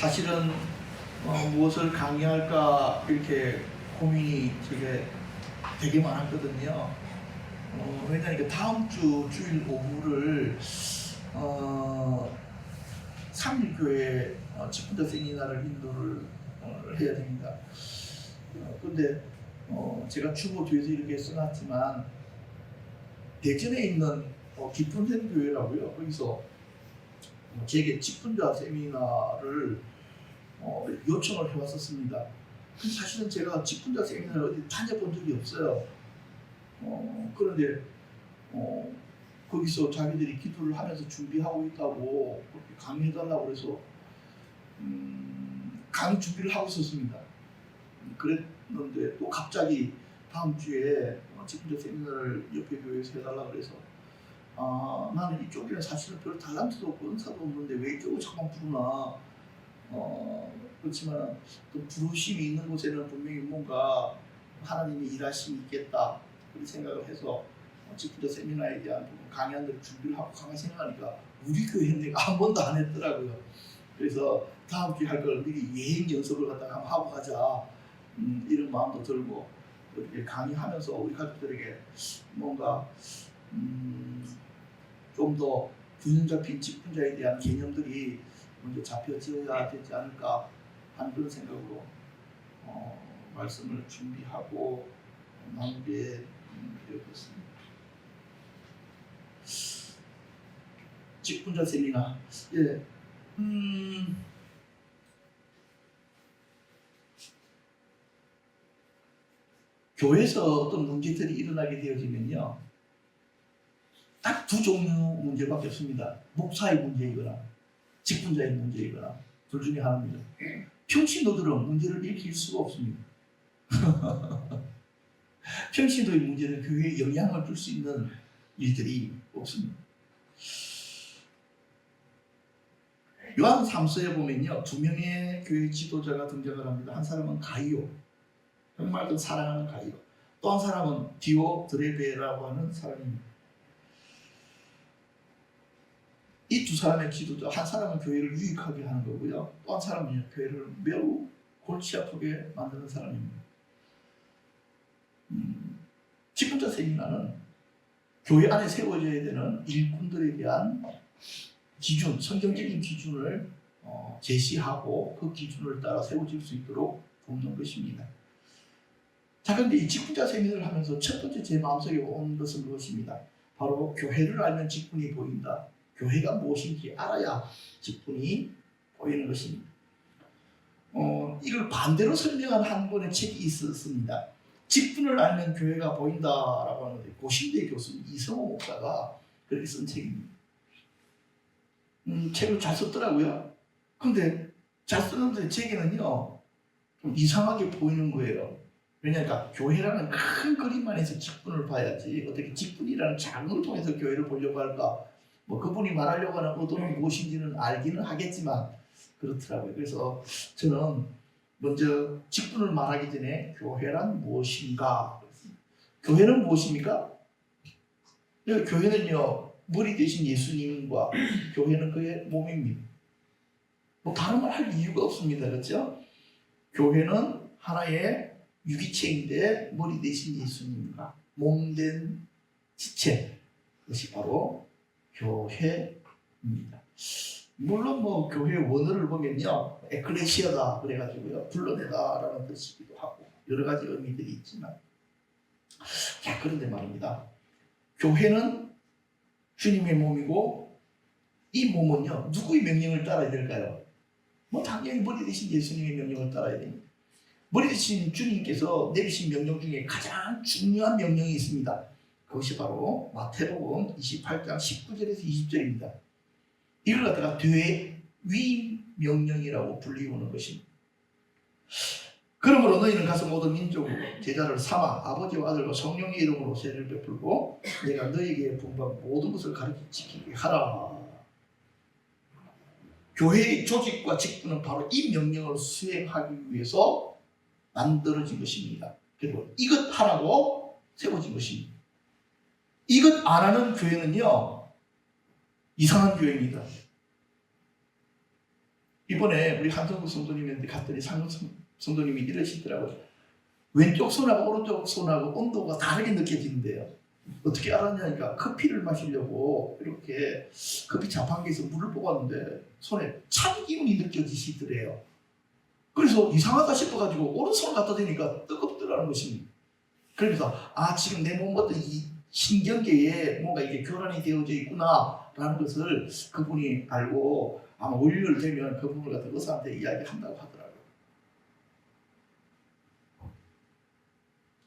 사실은 무엇을 강의할까 이렇게 고민이 되게 많았거든요. 왜냐하면 다음 주 주일 오후를 3일 교회 직분자 세미나를 인도를 해야 됩니다. 근데 제가 주보 뒤에서 이렇게 써놨지만 대전에 있는 기쁜샘 교회라고요. 거기서 제게 직분자 세미나를 요청을 해왔었습니다. 근데 사실은 제가 직분자 세미나를 어디 다녀본 적이 없어요. 그런데 거기서 자기들이 기도를 하면서 준비하고 있다고 그렇게 강의해달라고 해서 강의 준비를 하고 있었습니다. 그랬는데 또 갑자기 다음 주에 직분자 세미나를 옆에 교회에서 해달라고 그래서 나는 이쪽이랑 사실은 별 달란트도 없고 은사도 없는데 왜 이쪽을 자꾸 부르나. 그렇지만 또 부르심이 있는 곳에는 분명히 뭔가 하나님이 일하심이 있겠다 그런 생각을 해서 직분자 세미나에 대한 강의한들 준비를 하고 가만 생각하니까 우리 교회는 내가 한 번도 안 했더라고요. 그래서 다음 주에 할 걸 미리 예행 연습을 갖다가 한번 하고 가자 이런 마음도 들고 이렇게 강의하면서 우리 가족들에게 뭔가 좀 더 균형 잡힌 직분자에 대한 개념들이 먼저 잡혀져야 되지 않을까 하는 그런 생각으로 말씀을 준비하고 나누게 되었습니다. 직분자 세미나. 예. 교회에서 어떤 문제들이 일어나게 되어지면요, 딱 두 종류 문제밖에 없습니다. 목사의 문제이거나 직분자의 문제이거나 둘 중에 하나입니다. 평신도들은 문제를 일으킬 수가 없습니다. 평신도의 문제는 교회에 영향을 줄 수 있는 일들이 없습니다. 요한 3서에 보면요, 두 명의 교회 지도자가 등장을 합니다. 한 사람은 가이오, 정말 그 사랑하는 가이오. 또 한 사람은 디오드레베라고 하는 사람입니다. 이 두 사람의 지도자, 한 사람은 교회를 유익하게 하는 거고요. 또 한 사람은 교회를 매우 골치 아프게 만드는 사람입니다. 직분자 세미나는 교회 안에 세워져야 되는 일꾼들에 대한 기준, 성경적인 기준을 제시하고 그 기준을 따라 세워질 수 있도록 돕는 것입니다. 자, 그런데 이 직분자 세미나를 하면서 첫 번째 제 마음속에 온 것은 무엇입니다? 바로 교회를 알면 직분이 보인다. 교회가 무엇인지 알아야 직분이 보이는 것입니다. 이걸 반대로 설명한 한 권의 책이 있었습니다. 직분을 알면 교회가 보인다라고 하는데 고신대 교수 이성호 목사가 그렇게 쓴 책입니다. 책을 잘 썼더라고요. 근데 잘 썼는데 제게는요 좀 이상하게 보이는 거예요. 왜냐하면 교회라는 큰 그림 안에서 직분을 봐야지 어떻게 직분이라는 작은 걸 통해서 교회를 보려고 할까. 그분이 말하려고 하는 의도는 무엇인지는 알기는 하겠지만 그렇더라고요. 그래서 저는 먼저 직분을 말하기 전에 교회란 무엇인가. 교회는 무엇입니까? 교회는요 머리 대신 예수님과 교회는 그의 몸입니다. 다른 말 할 이유가 없습니다. 그렇죠? 교회는 하나의 유기체인데 머리 대신 예수님과 몸된 지체, 그것이 바로 교회입니다. 물론 교회 원어를 보면요 에클레시아다 그래가지고요 불러내다라는 뜻이기도 하고 여러 가지 의미들이 있지만, 자 그런데 말입니다. 교회는 주님의 몸이고 이 몸은요 누구의 명령을 따라야 될까요? 당연히 머리 대신 예수님의 명령을 따라야 됩니다. 머리 대신 주님께서 내리신 명령 중에 가장 중요한 명령이 있습니다. 그것이 바로 마태복음 28장 19절에서 20절입니다. 이걸 갖다가 대위 명령이라고 불리우는 것입니다. 그러므로 너희는 가서 모든 민족으로 제자를 삼아 아버지와 아들과 성령의 이름으로 세례를 베풀고 내가 너희에게 분부한 모든 것을 가르쳐 지키게 하라. 교회의 조직과 직분은 바로 이 명령을 수행하기 위해서 만들어진 것입니다. 그리고 이것 하라고 세워진 것입니다. 이것 안 하는 교회는요 이상한 교회입니다. 이번에 우리 한성국 성도님한테 갔더니 성도님이 이러시더라고요. 왼쪽 손하고 오른쪽 손하고 온도가 다르게 느껴지는데요. 어떻게 알았냐니까 커피를 마시려고 이렇게 커피 자판기에서 물을 뽑았는데 손에 찬 기운이 느껴지시더래요. 그래서 이상하다 싶어가지고 오른손을 갖다 대니까 뜨겁더라는 것입니다. 그러면서 지금 내 몸 어떤 이 신경계에 뭔가 이게 교란이 되어져 있구나라는 것을 그분이 알고 아마 월요일 되면 그 부분을 갖다 의사한테 이야기한다고 하더라고요.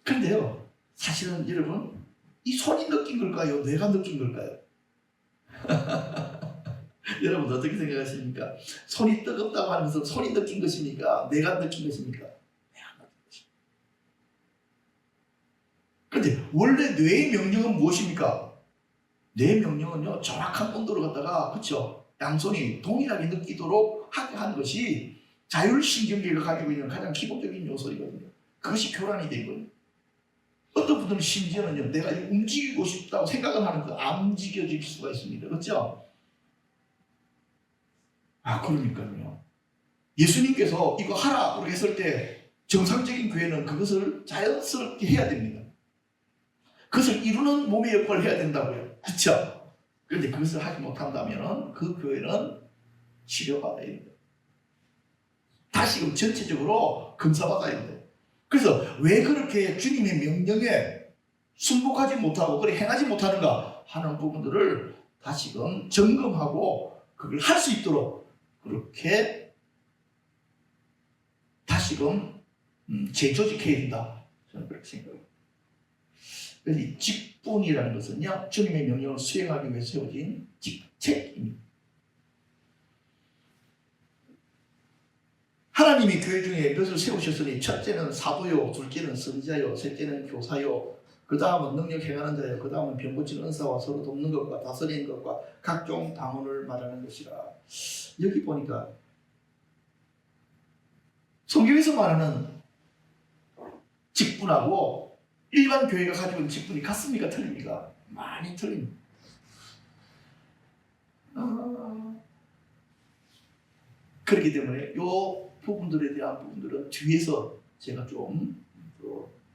그런데요, 사실은 여러분, 이 손이 느낀 걸까요? 뇌가 느낀 걸까요? 여러분 어떻게 생각하십니까? 손이 뜨겁다고 하면서 손이 느낀 것입니까? 뇌가 느낀 것입니까? 뇌가 느낀 것입니다. 그런데 원래 뇌의 명령은 무엇입니까? 뇌의 명령은요, 정확한 온도를 갖다가, 그렇죠? 양손이 동일하게 느끼도록 하게 하는 것이 자율신경계가 가지고 있는 가장 기본적인 요소이거든요. 그것이 교란이 된 거예요. 어떤 분들은 심지어는요, 내가 움직이고 싶다고 생각을 하는데 안 움직여질 수가 있습니다. 그렇죠? 그러니까요. 예수님께서 이거 하라 했을 때 정상적인 교회는 그것을 자연스럽게 해야 됩니다. 그것을 이루는 몸의 역할을 해야 된다고요. 그렇죠? 그런데 그것을 하지 못한다면 그 교회는 치료받아야 됩니다. 다시금 전체적으로 검사받아야 됩니다. 그래서 왜 그렇게 주님의 명령에 순복하지 못하고 그래 행하지 못하는가 하는 부분들을 다시금 점검하고 그걸 할 수 있도록 그렇게 다시금 재조직해야 된다. 저는 그렇게 생각합니다. 그래서 이 직분이라는 것은요, 주님의 명령을 수행하기 위해 세워진 직책입니다. 하나님이 교회 중에 몇을 세우셨으니 첫째는 사도요, 둘째는 선지자요, 셋째는 교사요, 그 다음은 능력 행하는 자요, 그 다음은 병 고치는 은사와 서로 돕는 것과 다스리는 것과 각종 당원을 말하는 것이라. 여기 보니까 성경에서 말하는 직분하고 일반 교회가 가지고 있는 직분이 같습니까? 틀립니까? 많이 틀립니다. 그렇기 때문에 요 부분들에 대한 부분들은 뒤에서 제가 좀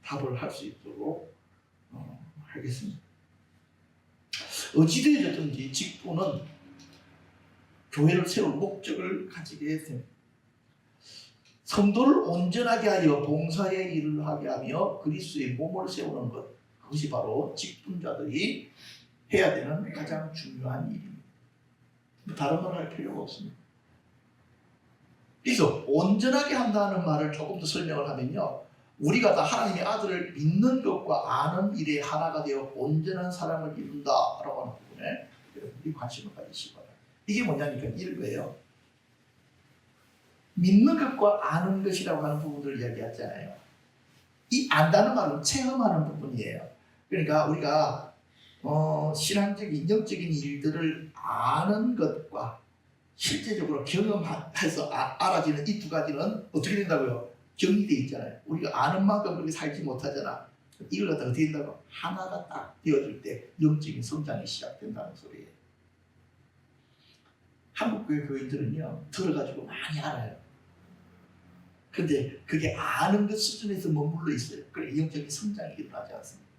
답을 할 수 있도록 하겠습니다. 어찌되어졌든지 직분은 교회를 세울 목적을 가지게 됩니다. 성도를 온전하게 하여 봉사의 일을 하게 하며 그리스도의 몸을 세우는 것, 그것이 바로 직분자들이 해야 되는 가장 중요한 일입니다. 다른 말 할 필요가 없습니다. 그래서 온전하게 한다는 말을 조금 더 설명을 하면요, 우리가 다 하나님의 아들을 믿는 것과 아는 일에 하나가 되어 온전한 사람을 이룬다라고 하는 부분에 여러분들이 관심을 가지시기 바랍니다. 이게 뭐냐니까 이거예요. 믿는 것과 아는 것이라고 하는 부분들을 이야기하잖아요. 이 안다는 말은 체험하는 부분이에요. 그러니까 우리가 신앙적인 영적인 일들을 아는 것과 실제적으로 경험해서 알아지는 이 두 가지는 어떻게 된다고요? 경리되어 있잖아요. 우리가 아는 만큼 그렇게 살지 못하잖아. 이걸 갖다가 어떻게 된다고? 하나가 딱 되어질 때 영적인 성장이 시작된다는 소리예요. 한국교회 교인들은요, 들어가지고 많이 알아요. 근데 그게 아는 것 수준에서 머물러 있어요. 그래 영적인 성장이 일어나지 않습니다.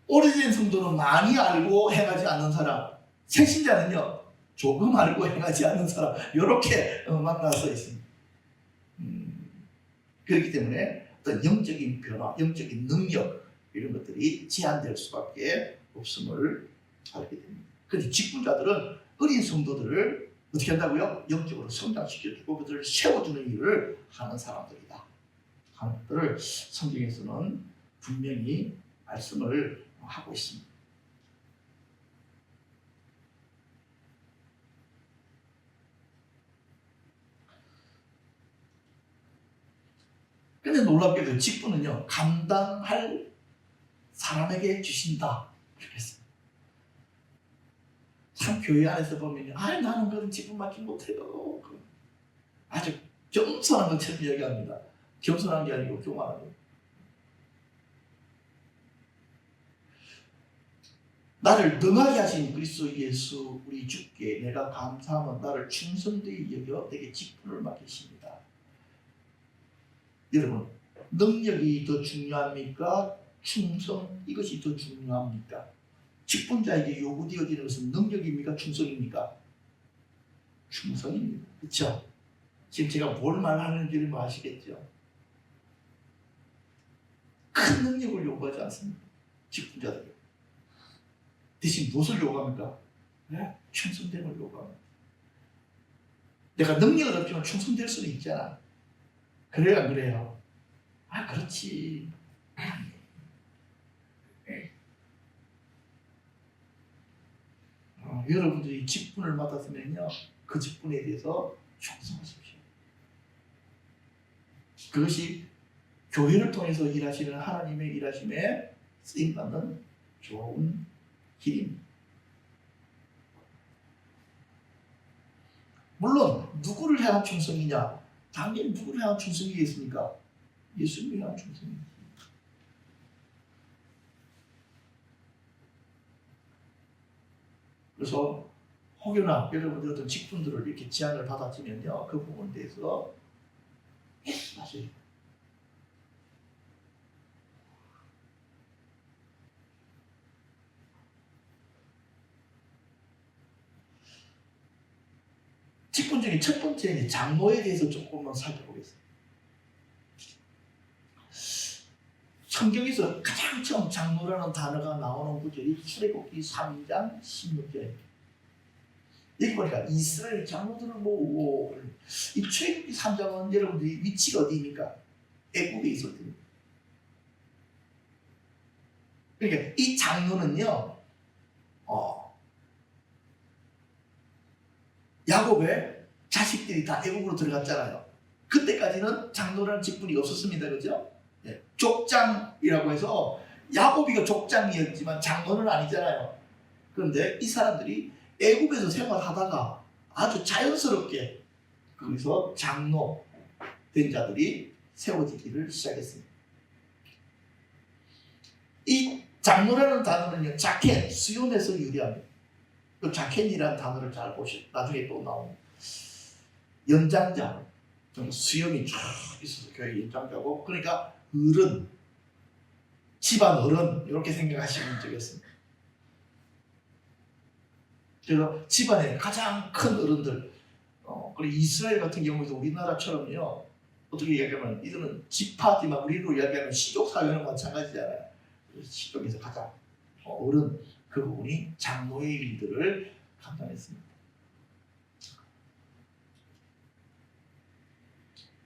오래된 성도는 많이 알고 행하지 않는 사람, 새신자는요 조금 알고 행하지 않는 사람, 이렇게 만나서 있습니다. 그렇기 때문에 어떤 영적인 변화, 영적인 능력 이런 것들이 제한될 수밖에 없음을 알게 됩니다. 그런데 직분자들은 어린 성도들을 어떻게 한다고요? 영적으로 성장시켜주고 그들을 세워주는 일을 하는 사람들이다 하는 것들을 성경에서는 분명히 말씀을 하고 있습니다. 근데 놀랍게도 직분은요, 감당할 사람에게 주신다 이렇게 했습니다. 참 교회 안에서 보면 나는 그런 직분 맡지 못해요. 아주 겸손한 것처럼 이야기합니다. 겸손한 게 아니고 교만한 거. 나를 능하게 하신 그리스도 예수 우리 주께 내가 감사하면 나를 충성되이 여겨 내게 직분을 맡기십니다. 여러분, 능력이 더 중요합니까? 충성 이것이 더 중요합니까? 직분자에게 요구되어지는 것은 능력입니까? 충성입니까? 충성입니다. 그렇죠? 지금 제가 뭘 말하는지를 아시겠죠? 큰 능력을 요구하지 않습니다. 직분자들. 대신 무엇을 요구합니까? 네? 충성됨을 요구합니다. 내가 능력은 없지만 충성될 수는 있잖아. 그래요, 안 그래요? 아, 그렇지. 여러분들이 직분을 맡았으면요, 그 직분에 대해서 충성하십시오. 그것이 교회를 통해서 일하시는 하나님의 일하심에 쓰임받는 좋은 길입니다. 물론 누구를 향한 충성이냐? 당연히 누구를 향한 충성이겠습니까? 예수님을 향한 충성입니다. 그래서 혹여나 여러분들 어떤 직분들을 이렇게 제안을 받았지면요, 그 부분에 대해서 사실 직분 중에 첫 번째는 장로에 대해서 조금만 살펴보겠습니다. 성경에서 가장 처음 장로라는 단어가 나오는 구절이 출애굽기 3장 16절입니다. 여기 보니까 이스라엘 장로들을 모으고, 이 출애굽기 3장은 여러분들이 위치가 어디입니까? 애굽에 있을 때입니다. 그러니까 이 장로는요, 야곱의 자식들이 다 애굽으로 들어갔잖아요. 그때까지는 장로라는 직분이 없었습니다. 그죠? 네. 족장이라고 해서 야곱이가 족장이었지만 장로는 아니잖아요. 그런데 이 사람들이 애굽에서 생활하다가 아주 자연스럽게 거기서 장로 된 자들이 세워지기를 시작했습니다. 이 장로라는 단어는요, 자켄, 수용에서 유래합니다. 그 자켄이라는 단어를 잘 보시면 나중에 또 나옵니다. 연장자, 수염이 쫙 있어서 교회 연장자고, 그러니까 어른, 집안 어른 이렇게 생각하시면 되겠습니다. 그래서 집안에 가장 큰 어른들, 그리고 이스라엘 같은 경우에도 우리나라처럼요, 어떻게 이야기하면 이들은 지파지만 우리로 이야기하면 시족 사회는 마찬가지잖아요. 시족에서 가장 어른, 그 부분이 장로의 일들을 감당했습니다.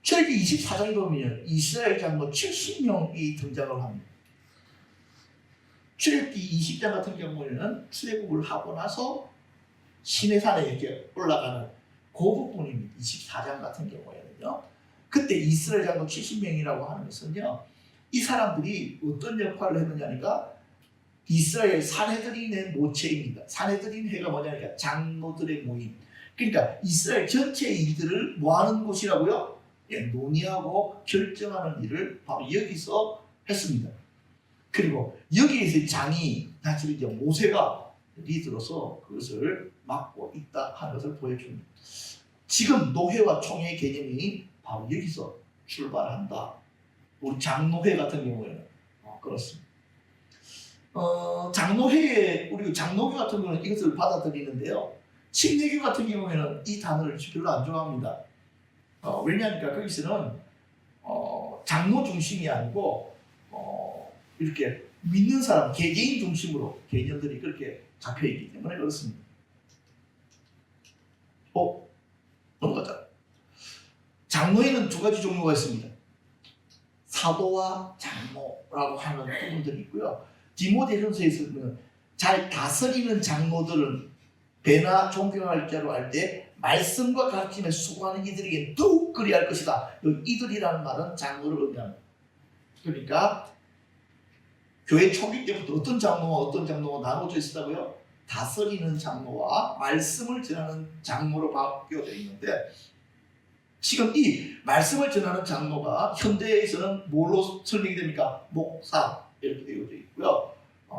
출애굽기 24장에 보면 이스라엘 장로 70명이 등장을 합니다. 출애굽기 20장 같은 경우에는 출애굽을 하고 나서 시내산에 이렇게 올라가는 그 부분입니다. 24장 같은 경우에는요. 그때 이스라엘 장로 70명이라고 하는 것은요, 이 사람들이 어떤 역할을 했느냐니까 이스라엘 산헤드린의 모체입니다. 산헤드린 회가 뭐냐니까 장로들의 모임. 그러니까 이스라엘 전체의 일들을 뭐하는 곳이라고요? 논의하고 결정하는 일을 바로 여기서 했습니다. 그리고 여기에서 장이 사실 이제 모세가 리더로서 그것을 맡고 있다 하는 것을 보여줍니다. 지금 노회와 총회 개념이 바로 여기서 출발한다. 우리 장로회 같은 경우에는 그렇습니다. 장로회에 우리 장로교 같은 경우는 이것을 받아들이는데요. 침례교 같은 경우에는 이 단어를 별로 안 좋아합니다. 왜냐하니까 거기서는 장로 중심이 아니고 이렇게 믿는 사람 개개인 중심으로 개념들이 그렇게 잡혀 있기 때문에 그렇습니다. 넘어가자. 장로에는 두 가지 종류가 있습니다. 사도와 장로라고 하는 부분들이 있고요. 디모데전서에서 보면 잘 다스리는 장로들은 배나 존경할 자로 할 때 말씀과 가르침에 수고하는 이들에게 더욱 그리할 것이다. 이들이라는 말은 장로를 의미합니다. 그러니까 교회 초기 때부터 어떤 장로가 나눠져 있었다고요? 다스리는 장로와 말씀을 전하는 장로로 바뀌어져 있는데, 지금 이 말씀을 전하는 장로가 현대에서는 뭘로 설명이 됩니까? 목사 이렇게 되어져 있고요.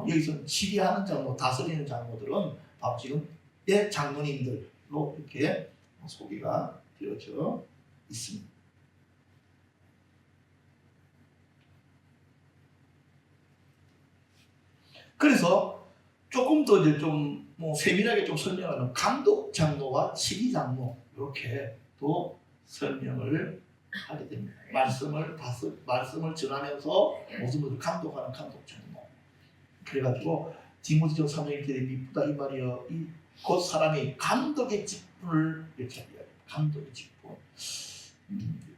여기서 치리하는 장로, 다스리는 장로들은 바로 지금 의 장로님들로 이렇게 소개가 되어져 있습니다. 그래서 조금 더 이제 좀 세밀하게 좀 설명하는 감독 장로와 치리 장로 이렇게 또 설명을 하게 됩니다. 말씀을 전하면서 모든 감독하는 감독 장로. 그래가지고 디모데전서 3장 1절에 미쁘다 이 말이여 곧 사람이 감독의 직분을 이렇게 합니다. 감독의 직분.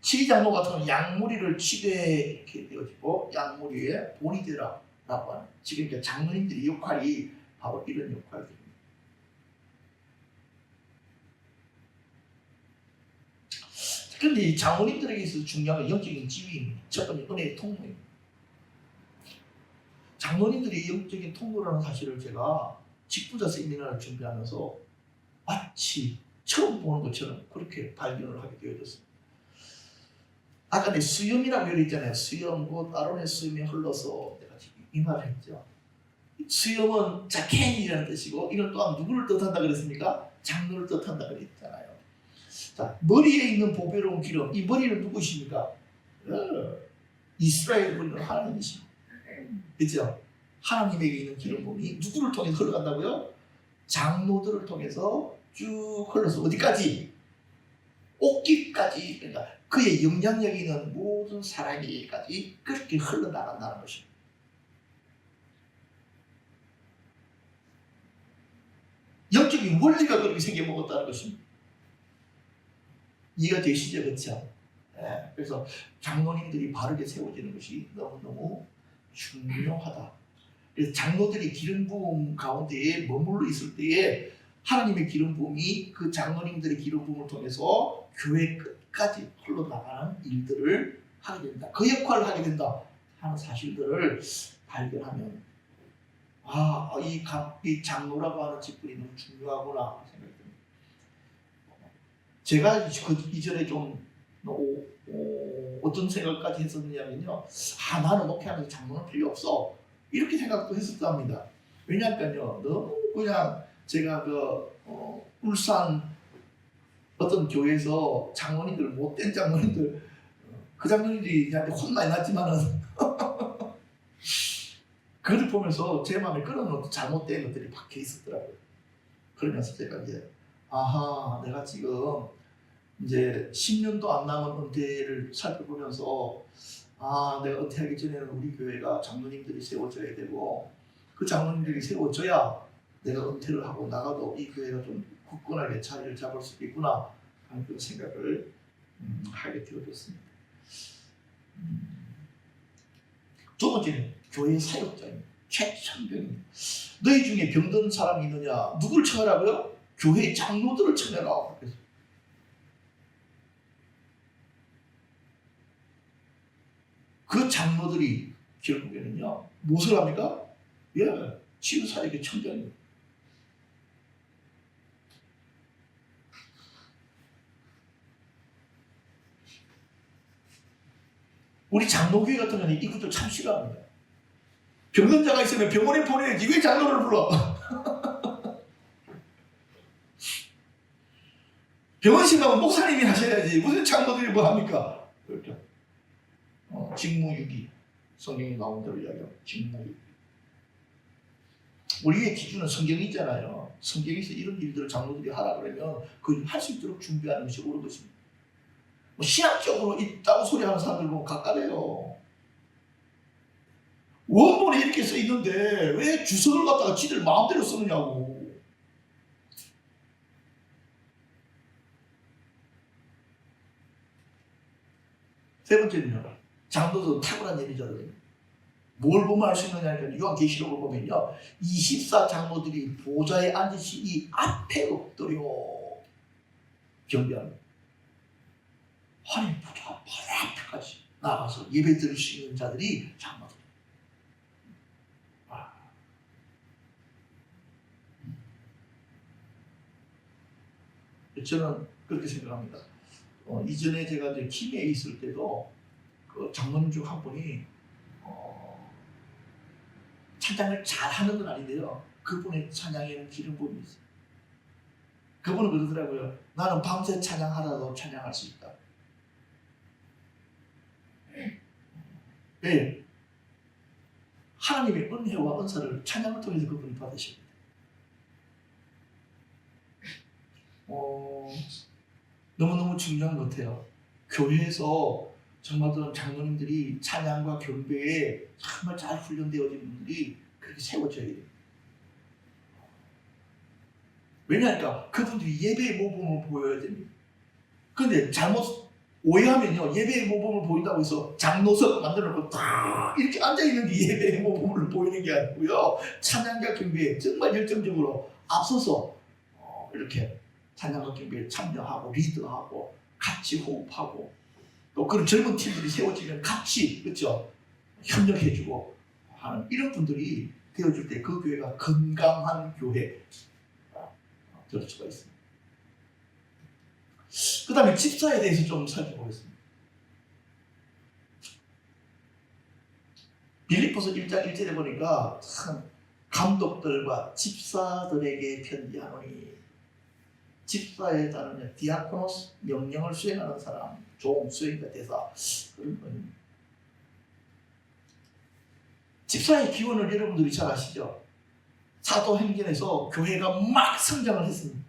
치리 장로 같은 경우는 양무리를 치되 이렇게 되어지고 양무리의 본이 되라 라고 하는 지금 이제 장로님들의 역할이 바로 이런 역할들입니다. 그런데 이 장로님들에게 있어서 중요한 건 영적인 지위입니다. 첫 번째 은혜의 통로입니다. 장로님들이 영적인 통로라는 사실을 제가 직분자 세미나를 준비하면서 마치 처음 보는 것처럼 그렇게 발견을 하게 되어졌습니다. 아까 내 수염이라고 얘기했잖아요. 수염, 곧 아론의 수염이 흘러서 내가 지금 이 말을 했죠. 수염은 자켄이라는 뜻이고 이건 또한 누구를 뜻한다 그랬습니까? 장로를 뜻한다 그랬잖아요. 자, 머리에 있는 보배로운 기름, 이 머리는 누구십니까? 이스라엘 머리는 하나님이십니다. 그렇죠? 하나님에게 있는 기름 부음이 누구를 통해서 흘러간다고요? 장로들을 통해서 쭉 흘러서 어디까지? 옷깃까지, 그러니까 그의 영향력이 있는 모든 사람에게까지 그렇게 흘러나간다는 것입니다. 영적인 원리가 그렇게 생겨먹었다는 것입니다. 이해가 되시죠? 그렇죠? 네, 그래서 장로님들이 바르게 세워지는 것이 너무너무 중요하다. 그래서 장로들이 기름 부음 가운데에 머물러 있을 때에 하나님의 기름 부음이 그 장로님들의 기름 부음을 통해서 교회 끝까지 흘러나가는 일들을 하게 된다. 그 역할을 하게 된다 하는 사실들을 발견하면 이 장로라고 하는 직분이 너무 중요하구나 생각이 듭니다. 제가 그 이전에 좀 어떤 생각까지 했었느냐면요. 나는 목회하면서 장로는 필요 없어. 이렇게 생각도 했었답니다. 왜냐하면요. 너무 그냥 제가 울산 어떤 교회에서 장로님들, 못된 장로님들, 그 장로님들이 저한테 혼 많이 났지만은 그걸 보면서 제 마음에 그런 잘못된 것들이 박혀 있었더라고요. 그러면서 제가 이제 내가 지금 이제 10년도 안 남은 은퇴를 살펴보면서 내가 은퇴하기 전에는 우리 교회가 장로님들이 세워져야 되고 그 장로님들이 세워져야 내가 은퇴를 하고 나가도 이 교회가 좀 굳건하게 자리를 잡을 수 있구나 하는 그런 생각을 하게 되어졌습니다. 두 번째는 교회 사역자입니다. 최천병입니다. 너희 중에 병든 사람이 있느냐? 누구를 청하라고요? 교회 장로들을 청해라. 그래서 그 장로들이 결국에는요 무엇을 합니까? 치유 사역의 청장입니다. 우리 장로교회 같은 경우는 이것도 참 싫어합니다. 병든 자가 있으면 병원에 보내야지 왜 장로를 불러? 병원식 가면 목사님이 하셔야지 무슨 장로들이 뭐 합니까? 그렇죠. 직무유기 성경에 나온 대로 이야기하면 직무유기. 우리의 기준은 성경이 있잖아요. 성경에서 이런 일들을 장로들이 하라 그러면 그걸 할 수 있도록 준비하는 것이 옳은 것입니다. 신학적으로 있다고 소리하는 사람들 보면 깝깝해요. 원본에 이렇게 써 있는데 왜 주석을 갖다가 지들 마음대로 쓰느냐고. 세 번째는요. 장로도 탁월한 예비자들입니다. 뭘 보면 알 수 있느냐 하니까 요한계시록을 보면요. 24장로들이 보좌에 앉으시 이 앞에 엎드려 경배합니다. 하나님 보좌 바로 앞에까지 나가서 예배 드릴 수 있는 자들이 장로들. 저는 그렇게 생각합니다. 이전에 제가 이제 김해에 있을 때도 그 장로님 중 한 분이 찬양을 잘하는 건 아닌데요. 그분의 찬양에는 기름 부음이 있어요. 그분은 그러더라고요. 나는 밤새 찬양하라도 찬양할 수 있다. 네. 하나님의 은혜와 은사를 찬양을 통해서 그분이 받으십니다. 너무너무 중요한 것 같아요. 교회에서 정말 그런 장로님들이 찬양과 경배에 정말 잘 훈련되어진 분들이 그렇게 세워져야 돼요. 왜냐하니까 그분들이 예배의 모범을 보여야 됩니다. 그런데 잘못 오해하면요, 예배의 모범을 보인다고 해서 장로석 만들어놓고 딱 이렇게 앉아있는 게 예배의 모범을 보이는 게 아니고요, 찬양과 경배에 정말 열정적으로 앞서서 이렇게 찬양과 경배에 참여하고 리드하고 같이 호흡하고, 또 그런 젊은 팀들이 세워지면 같이, 그렇죠, 협력해주고 하는 이런 분들이 되어줄 때 그 교회가 건강한 교회 될 수가 있습니다. 그 다음에 집사에 대해서 좀 살펴보겠습니다. 빌립보서 1장 1절에 보니까 참 감독들과 집사들에게 편지하노니, 집사에 따르면 디아코노스, 명령을 수행하는 사람, 종, 수행자, 대사, 그런 거입니다. 집사의 기원을 여러분들이 잘 아시죠? 사도행전에서 교회가 막 성장을 했습니다.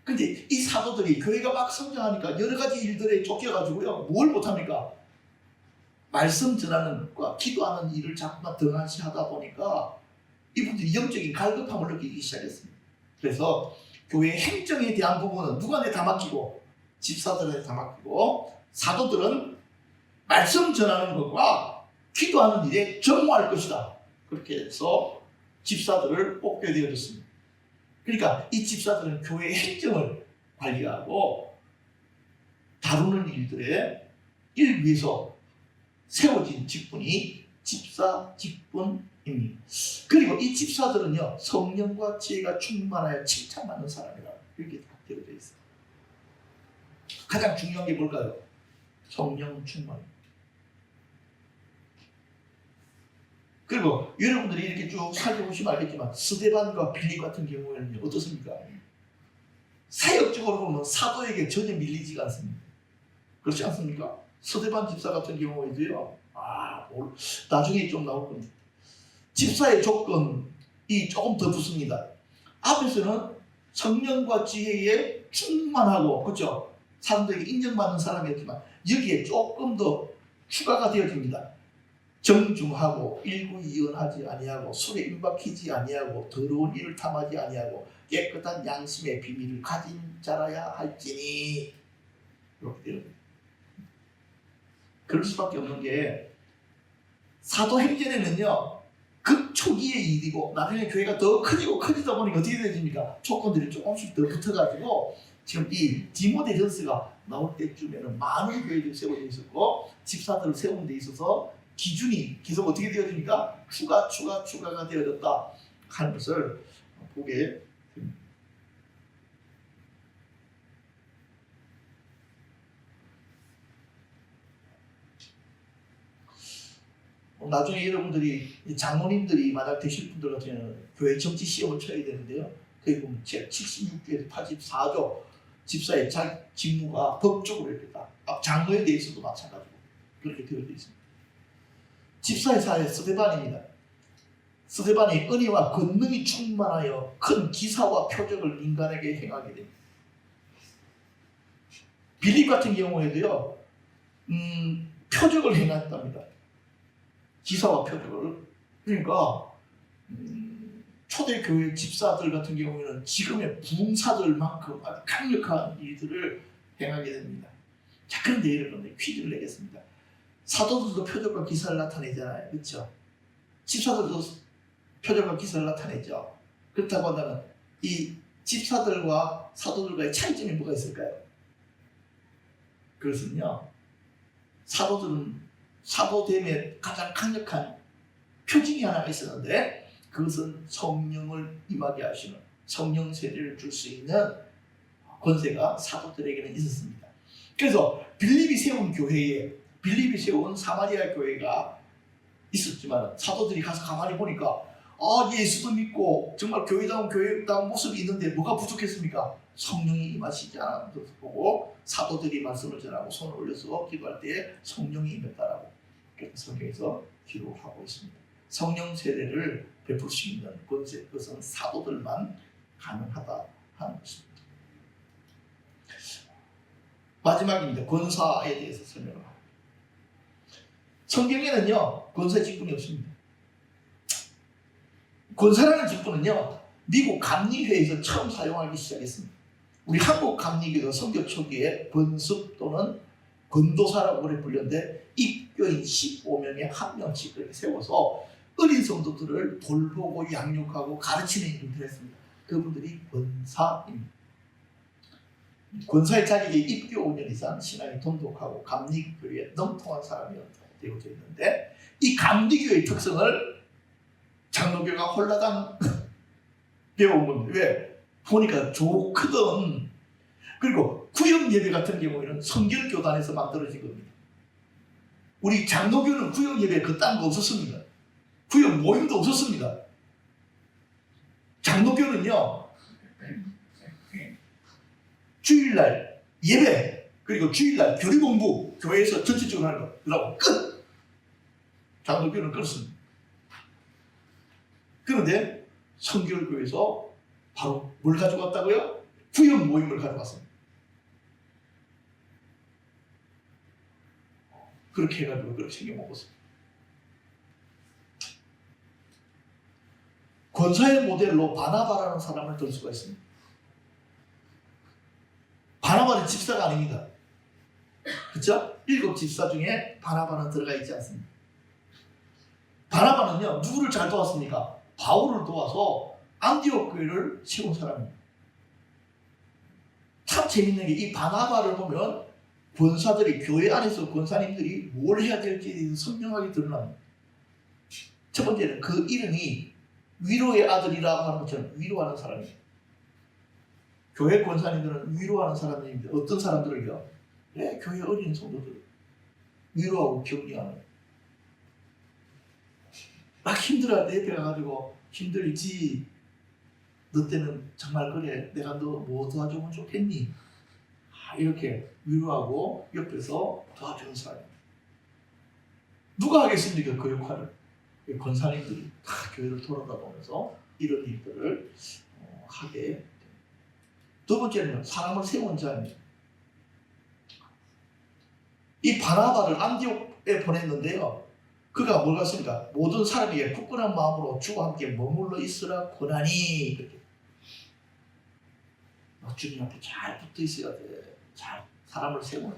근데 이 사도들이 교회가 막 성장하니까 여러 가지 일들에 쫓겨가지고요, 뭘 못합니까? 말씀 전하는 것과 기도하는 일을 자꾸만 등한시 하다 보니까 이분들이 영적인 갈급함을 느끼기 시작했습니다. 그래서 교회 행정에 대한 부분은 누구한테 다 맡기고, 집사들한테 다 맡기고, 사도들은 말씀 전하는 것과 기도하는 일에 전무할 것이다. 그렇게 해서 집사들을 뽑게 되어졌습니다. 그러니까 이 집사들은 교회 행정을 관리하고 다루는 일들에 일 위해서 세워진 직분이 집사 직분입니다. 그리고 이 집사들은요, 성령과 지혜가 충만하여 칭찬받는 사람이라 이렇게 되어져 있어요. 가장 중요한 게 뭘까요? 성령 충만. 그리고 여러분들이 이렇게 쭉 살펴보시면 알겠지만 스데반과 빌립 같은 경우에는 어떻습니까? 사역적으로 보면 사도에게 전혀 밀리지가 않습니다. 그렇지 않습니까? 스데반 집사 같은 경우에도요, 나중에 좀 나올 겁니다. 집사의 조건이 조금 더 붙습니다. 앞에서는 성령과 지혜에 충만하고, 그렇죠? 사람들에게 인정받는 사람이었지만 여기에 조금 더 추가가 되어집니다. 정중하고 일구이연하지 아니하고 술에 임박히지 아니하고 더러운 일을 탐하지 아니하고 깨끗한 양심의 비밀을 가진 자라야 할지니, 이렇게 되어 있습니다. 그럴 수밖에 없는 게, 사도행전에는요, 극초기의 일이고 나중에 교회가 더 커지다 보니까 어떻게 되십니까? 조건들이 조금씩 더 붙어가지고 지금 이 디모데전서가 나올 때쯤에는 많은 교회들이 세워져 있었고, 집사들을 세우는 데 있어서 기준이 계속 어떻게 되어집니까? 추가가 되어졌다 하는 것을 보게 됩니다. 나중에 여러분들이 장로님들이 만약 되실 분들 같은 경우는 교회 정치 시험을 쳐야 되는데요, 거기 보면 제 76조에서 84조 집사의 직무가 법적으로 이렇게 딱 장로에 대해서도 마찬가지고 그렇게 되어 있습니다. 집사의 사회 스데반입니다. 스데반이 은혜와 권능이 충만하여 큰 기사와 표적을 인간에게 행하게 됩니다. 빌립 같은 경우에도요, 표적을 행했답니다. 기사와 표적을. 그러니까 초대교회 집사들 같은 경우에는 지금의 부흥사들만큼 아주 강력한 일들을 행하게 됩니다. 자, 그런데 여러분들 퀴즈를 내겠습니다. 사도들도 표적과 기사를 나타내잖아요, 그렇죠? 집사들도 표적과 기사를 나타내죠. 그렇다고 한다면 이 집사들과 사도들과의 차이점이 뭐가 있을까요? 그것은요, 사도들은 사도됨의 가장 강력한 표징이 하나가 있었는데, 그것은 성령을 임하게 하시는, 성령 세례를 줄 수 있는 권세가 사도들에게는 있었습니다. 그래서 빌립이 세운 교회에, 빌립이 세운 사마리아 교회가 있었지만 사도들이 가서 가만히 보니까 예수도 믿고 정말 교회다운 모습이 있는데 뭐가 부족했습니까? 성령이 임하시지 않은 것을 보고 사도들이 말씀을 전하고 손을 올려서 기도할 때 성령이 임했다라고 그렇게 성경에서 기록하고 있습니다. 성령 세례를 베풀 수 있는 권세, 그것은 사도들만 가능하다 하는 것입니다. 마지막입니다. 권사에 대해서 설명을 합니다. 성경에는요 권사 직분이 없습니다. 권사라는 직분은요 미국 감리회에서 처음 사용하기 시작했습니다. 우리 한국 감리교도 선교 초기에 권습 또는 권도사라고 그래 불렸는데 입교인 15명에 한 명씩 그렇게 세워서 어린 성도들을 돌보고 양육하고 가르치는 일을 했습니다. 그분들이 권사입니다. 권사의 자격이 입교 5년 이상 신앙이 돈독하고 감리교에 능통한 사람이었다고 되어져 있는데 이 감리교의 특성을 장로교가 홀라당 배운 겁니다. 왜? 보니까 좋거든. 그리고 구역 예배 같은 경우에는 성결교단에서 만들어진 겁니다. 우리 장로교는 구역 예배 그딴 거 없었습니다. 구역 모임도 없었습니다. 장로교는요 주일날 예배 그리고 주일날 교리 공부 교회에서 전체적으로 하는 거 그러고 끝. 장로교는 그렇습니다. 그런데 성결교에서 바로 뭘 가져갔다고요? 구역 모임을 가져갔습니다. 그렇게 해가지고 그렇게 챙겨먹었습니다. 권사의 모델로 바나바라는 사람을 들 수가 있습니다. 바나바는 집사가 아닙니다. 그렇죠? 7 집사 중에 바나바는 들어가 있지 않습니다. 바나바는요 누구를 잘 도왔습니까? 바울을 도와서 안디옥 교회를 세운 사람입니다. 참 재밌는 게 이 바나바를 보면 권사들이 교회 안에서 권사님들이 뭘 해야 될지에 대해서 선명하게 드러납니다. 첫 번째는 그 이름이 위로의 아들이라고 하는 것처럼 위로하는 사람입니다. 교회 권사님들은 위로하는 사람입니다. 어떤 사람들을요? 네, 교회 어린 성도들 위로하고 격려하는. 막 힘들어할 때 옆에 가가지고 힘들지. 너 때는 정말 그래. 내가 너 뭐 도와주면 좋겠니? 이렇게 위로하고 옆에서 도와주는 사람입니다. 누가 하겠습니까? 그 역할을. 권사님들이 다 교회를 돌아다 보면서 이런 일들을 하게 됩니다. 두 번째는 사람을 세운 자입니다. 이 바나바를 안디옥에 보냈는데요. 그가 뭘 갔습니까? 모든 사람에게 굳건한 마음으로 주와 함께 머물러 있으라 권하니. 이렇게. 주님 앞에 잘 붙어 있어야 돼. 잘 사람을 세우는.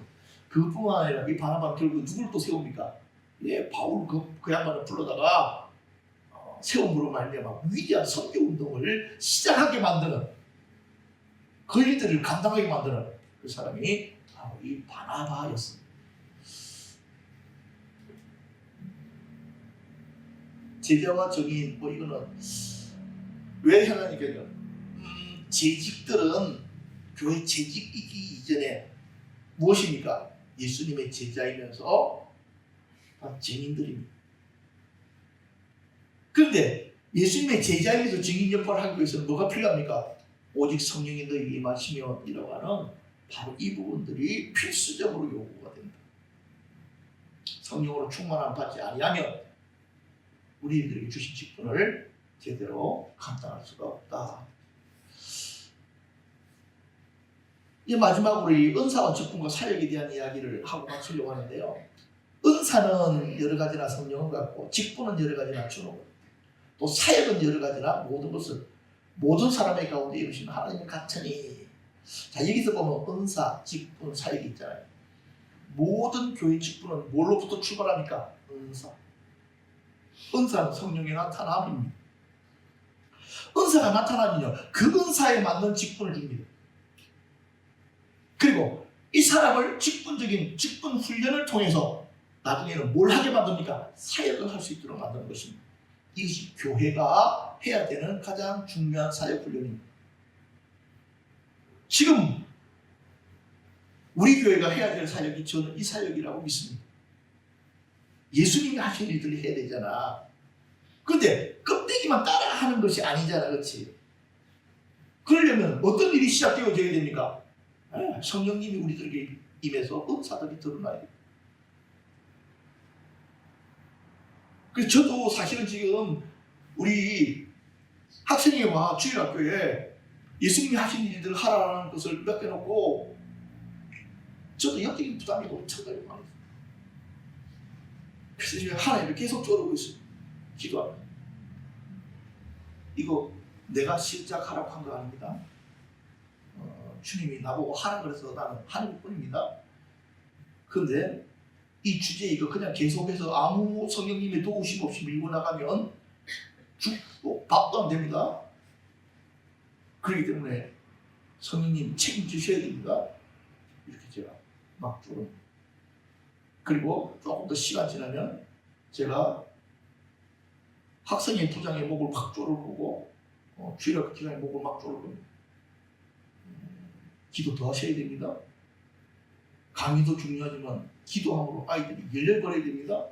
그뿐만 아니라 이 바나바는 결국 누굴 또 세웁니까? 바울 그 양반을 불러다가 세움으로 말미암아 위대한 선교 운동을 시작하게 만드는 그 일들을 감당하게 만드는 그 사람이 바로 이 바나바였습니다. 제자와 정인 이거는 왜 하나니까요? 재직들은 교회 재직이기 이전에 무엇입니까? 예수님의 제자이면서 증인들입니다. 그런데 예수님의 제자이면서 증인 역할을 하기 위해서는 뭐가 필요합니까? 오직 성령이 너희에게 임하시며 이라고 하는 바로 이 부분들이 필수적으로 요구가 됩니다. 성령으로 충만함 받지 아니하면 우리들에게 주신 직분을 제대로 감당할 수가 없다. 이제 마지막으로 이 은사와 직분과 사역에 대한 이야기를 하고 마치려고 하는데요. 은사는 여러 가지나 성령을 갖고 직분은 여러 가지나 주는 것, 또 사역은 여러 가지나 모든 것을 모든 사람의 가운데 이루시는 하나님의 가천이. 자, 여기서 보면 은사, 직분, 사역이 있잖아요. 모든 교회 직분은 뭘로부터 출발합니까? 은사. 은사는 성령의 나타남입니다. 은사가 나타나면요 그 은사에 맞는 직분을 줍니다. 그리고 이 사람을 직분적인 직분 훈련을 통해서 나중에는 뭘 하게 만듭니까? 사역을 할 수 있도록 만드는 것입니다. 이것이 교회가 해야 되는 가장 중요한 사역 훈련입니다. 지금 우리 교회가 해야 될 사역이 저는 이 사역이라고 믿습니다. 예수님이 하신 일들을 해야 되잖아. 근데 껍데기만 따라하는 것이 아니잖아, 그렇지? 그러려면 어떤 일이 시작되어져야 됩니까? 성령님이 우리들에게 임해서 은사들이 드러나야 돼. 그래서 저도 사실은 지금 우리 학생회와 주일학교에 예수님이 하신 일들을 하라는 것을 맡겨놓고 저도 영적인 부담이 엄청나게 많았어요. 그래서 지금 하나님을 계속 쪼르고 있어요. 기도합니다. 이거 내가 시작하라고 한 거 아닙니다. 주님이 나보고 하라 그래서 나는 하는 뿐입니다. 그런데 이 주제 이거 그냥 계속해서 아무 성령님의 도우심 없이 밀고 나가면 죽고 밥도 안 됩니다. 그렇기 때문에 성령님 책임지셔야 됩니다. 이렇게 제가 막 조릅니다. 그리고 조금 더 시간 지나면 제가 학생의 부장의 목을 막 조르고 주일학교 기장의 목을 막 조르고 기도 더 하셔야 됩니다. 강의도 중요하지만 기도함으로 아이들이 열려버려야 됩니다.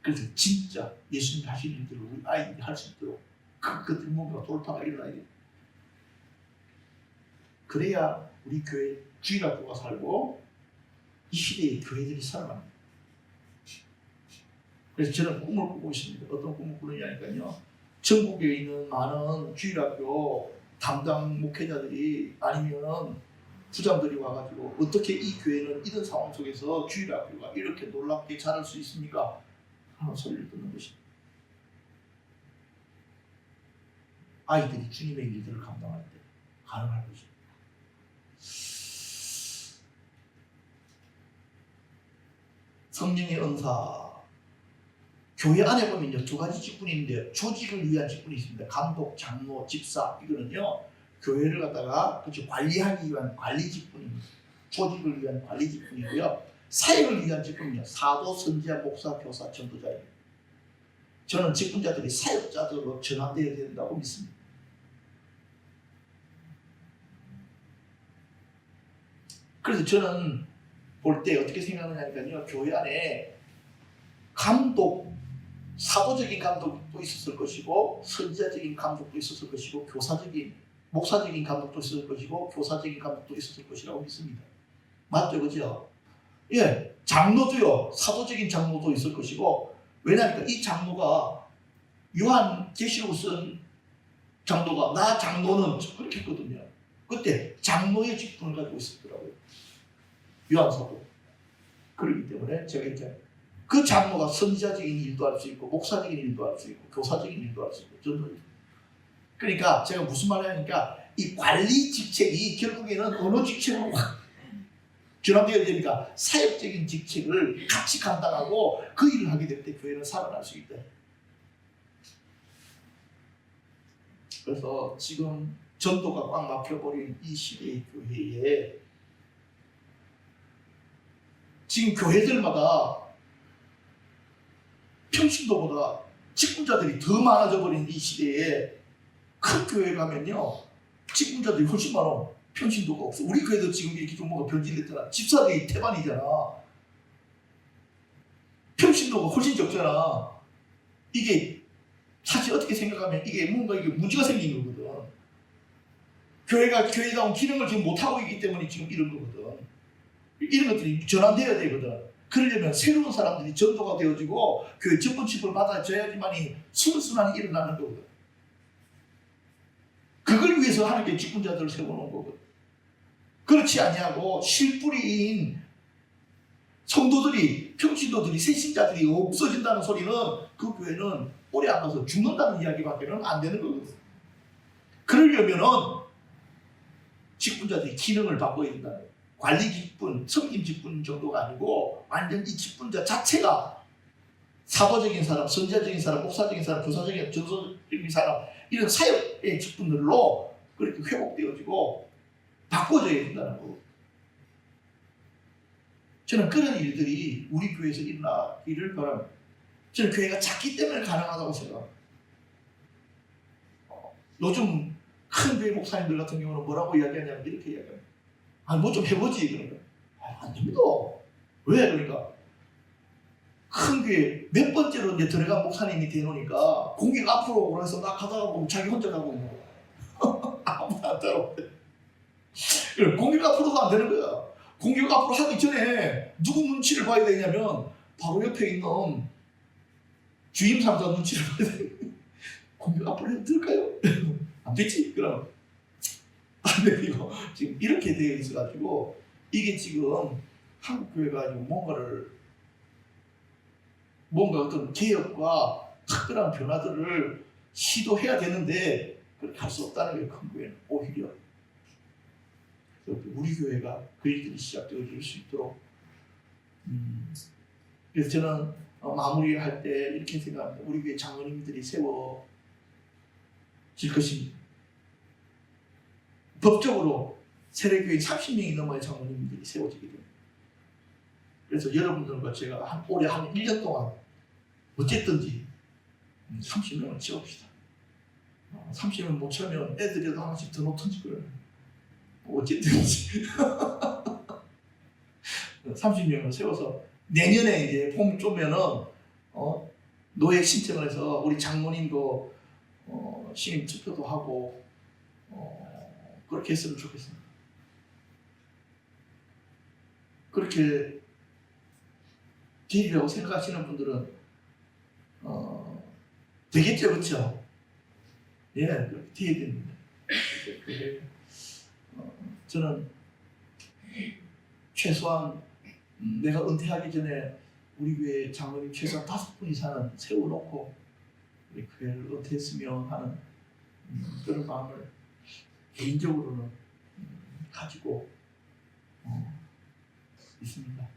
그래서 진짜 예수님이 하신 일들을 우리 아이들이 할 수 있도록 그것들 뭔가 돌파가 일어나야 돼요. 그래야 우리 교회 주일학교가 살고 이 시대의 교회들이 살아갑니다. 그래서 저는 꿈을 꾸고 있습니다. 어떤 꿈을 꾸느냐니까요. 전국에 있는 많은 주일학교 담당 목회자들이 아니면 부장들이 와가지고 어떻게 이 교회는 이런 상황 속에서 주일학교가 이렇게 놀랍게 자랄 수 있습니까? 하는 소리를 듣는 것입니다. 아이들이 주님의 일들을 감당할 때 가능할 것입니다. 성령의 은사, 교회 안에 보면요, 두 가지 직분이 있는데 조직을 위한 직분이 있습니다. 감독, 장로, 집사, 이거는요 교회를 갖다가 그렇죠, 관리하기 위한 관리 직분입니다. 조직을 위한 관리 직분이고요. 사역을 위한 직분은요, 사도, 선지자, 목사, 교사, 전도자입니다. 저는 직분자들이 사역자들로 전환되어야 된다고 믿습니다. 그래서 저는 볼 때 어떻게 생각하냐니까요, 교회 안에 감독, 사도적인 감독도 있었을 것이고 선지자적인 감독도 있었을 것이고 교사적인, 목사적인 감독도 있었을 것이고 교사적인 감독도 있었을 것이라고 믿습니다. 맞죠? 그죠? 예, 장로도요, 사도적인 장로도 있을 것이고, 왜냐하니까 이 장로가 요한 계시록 쓴 장로가 나 장로는 그렇게 했거든요. 그때 장로의 직분을 가지고 있었더라고요. 요한 사도. 그렇기 때문에 제가 이제 그 장로가 선지자적인 일도 할 수 있고 목사적인 일도 할 수 있고 교사적인 일도 할 수 있고 전도. 그러니까 제가 무슨 말을 하니까 이 관리 직책이 결국에는 어느 직책으로 확 전환되어야 되니까 사역적인 직책을 같이 감당하고 그 일을 하게 될 때 교회는 살아날 수 있다. 그래서 지금 전도가 꽉 막혀버린 이 시대의 교회에 지금 교회들마다 평신도보다 직분자들이 더 많아져 버린 이 시대에 큰 교회 가면요 직분자들이 훨씬 많아. 평신도가 없어. 우리 교회도 지금 이렇게 종모가 변질됐잖아. 집사들이 태반이잖아. 평신도가 훨씬 적잖아. 이게 사실 어떻게 생각하면 이게 뭔가 이게 문제가 생긴 거거든. 교회가 교회다운 기능을 지금 못하고 있기 때문에 지금 이런 거거든. 이런 것들이 전환되어야 되거든. 그러려면 새로운 사람들이 전도가 되어지고 교회 접근칩을 받아줘야지만이 순순함이 일어나는 거거든. 그걸 위해서 하나님께 직분자들을 세워놓은 거거든. 그렇지 아니하고 실뿌리인 성도들이, 평신도들이, 새신자들이 없어진다는 소리는 그 교회는 오래 안 가서 죽는다는 이야기밖에는 안 되는 거거든. 그러려면은 직분자들이 기능을 바꿔야 된다는 거예요. 관리 직분, 섬김 직분 정도가 아니고 완전 이 직분자 자체가 사도적인 사람, 선지자적인 사람, 목사적인 사람, 교사적인, 전도적인 사람, 이런 사역의 직분들로 그렇게 회복되어지고 바꿔져야 된다는 거. 저는 그런 일들이 우리 교회에서 일어나기를 바랍니다. 저는 교회가 작기 때문에 가능하다고 생각합니다. 요즘 큰 교회 목사님들 같은 경우는 뭐라고 이야기하냐면 이렇게 이야기합니다. 아니 뭐 좀 해보지 그런 거. 안 됩니다. 왜? 그러니까 큰 교회 몇 번째로 이제 들어간 목사님이 되노니까 공격 앞으로 그래서 나 가다가 보면 자기 혼자 가고 있는 거야. 아무도 안 따라오고. 공격 앞으로도 안 되는 거야. 공격 앞으로 하기 전에 누구 눈치를 봐야 되냐면 바로 옆에 있는 주임 삼사 눈치를 봐야 돼. 공격 앞으로 해도 될까요? 안 되지? 그럼 안 되고 지금 이렇게 되어 있어가지고 이게 지금 한국 교회가 뭔가 어떤 개혁과 특별한 변화들을 시도해야 되는데 그렇게 할 수 없다는 게 큰 교회는 오히려 우리 교회가 그 일들이 시작되어질 수 있도록 그래서 저는 마무리할 때 이렇게 생각합니다. 우리 교회 장로님들이 세워질 것입니다. 법적으로 세례교인 30명이 넘어야 장로님들이 세워지게 됩니다. 그래서 여러분들과 제가 올해 한 1년 동안 어쨌든지 30명을 채웁시다. 30명 못 채우면 애들이라도 하나씩 더 놓던지 그래요. 어쨌든지 30명을 세워서 내년에 이제 봄 쪼면은 노예 신청을 해서 우리 장모님도 시민 투표도 하고 그렇게 했으면 좋겠습니다. 그렇게 되리라고 생각하시는 분들은 되겠죠, 그렇죠? 예, 그렇게 돼야 됩니다. 저는 최소한 내가 은퇴하기 전에 우리 교회 장로님 최소한 5분 이상은 세워놓고 우리 교회를 은퇴했으면 하는 그런 마음을 개인적으로는 가지고 있습니다.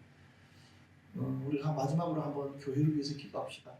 우리가 마지막으로 한번 교회를 위해서 기도합시다.